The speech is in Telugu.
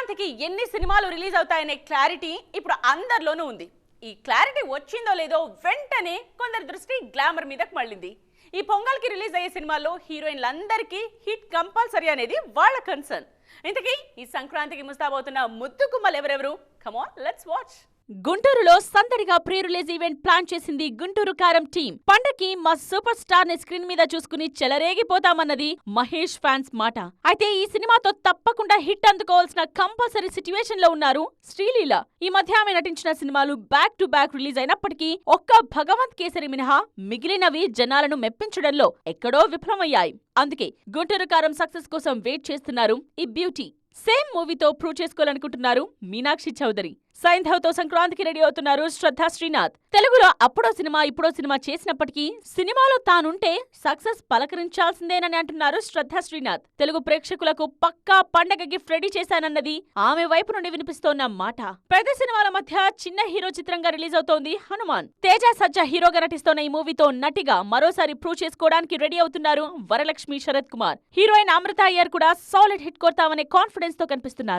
సంక్రాంతికి ఎన్ని సినిమాలు రిలీజ్ అవుతాయనే క్లారిటీ ఇప్పుడు అందరిలోనూ ఉంది. ఈ క్లారిటీ వచ్చిందో లేదో వెంటనే కొందరి దృష్టి గ్లామర్ మీదకు మళ్ళింది. ఈ పొంగల్కి రిలీజ్ అయ్యే సినిమాల్లో హీరోయిన్లందరికీ హిట్ కంపల్సరీ అనేది వాళ్ళ కన్సర్న్. ఇంతకీ ఈ సంక్రాంతికి ముస్తాబవుతున్న ముద్దు కుమ్మలు ఎవరెవరు? Come on, let's watch. గుంటూరులో సందడిగా ప్రీ రిలీజ్ ఈవెంట్ ప్లాన్ చేసింది గుంటూరు కారం టీం. పండక్కి మా సూపర్ స్టార్ ని స్క్రీన్ మీద చూసుకుని చెలరేగిపోతామన్నది మహేష్ ఫ్యాన్స్ మాట. అయితే ఈ సినిమాతో తప్పకుండా హిట్ అందుకోవాల్సిన కంపల్సరీ సిచ్యువేషన్ లో ఉన్నారు శ్రీలీల. ఈ మధ్య ఆమె నటించిన సినిమాలు బ్యాక్ టు బ్యాక్ రిలీజ్ అయినప్పటికీ ఒక్క భగవంత్ కేసరి మినహా మిగిలినవి జనాలను మెప్పించడంలో ఎక్కడో విఫలమయ్యాయి. అందుకే గుంటూరు కారం సక్సెస్ కోసం వెయిట్ చేస్తున్నారు ఈ బ్యూటీ. సేమ్ మూవీతో ప్రూవ్ చేసుకోవాలనుకుంటున్నారు మీనాక్షి చౌదరి. సైంధవ్తో సంక్రాంతికి రెడీ అవుతున్నారు శ్రద్ధా శ్రీనాథ్. తెలుగులో అప్పుడో సినిమా ఇప్పుడో సినిమా చేసినప్పటికీ సినిమాలో తానుంటే సక్సెస్ పలకరించాల్సిందేనని అంటున్నారు శ్రద్ధా శ్రీనాథ్. తెలుగు ప్రేక్షకులకు పక్కా పండగ గిఫ్ట్ రెడీ చేశానన్నది ఆమె వైపు నుండి వినిపిస్తోన్న మాట. పెద్ద సినిమాల మధ్య చిన్న హీరో చిత్రంగా రిలీజ్ అవుతోంది హనుమాన్. తేజ సజ్జా హీరోగా నటిస్తోన్న ఈ మూవీతో నటిగా మరోసారి ప్రూవ్ చేసుకోవడానికి రెడీ అవుతున్నారు వరలక్ష్మి శరత్ కుమార్. హీరోయిన్ అమృత అయ్యర్ కూడా సాలిడ్ హిట్ కొడతామనే కాన్ఫిడెన్స్ తో కనిపిస్తున్నారు.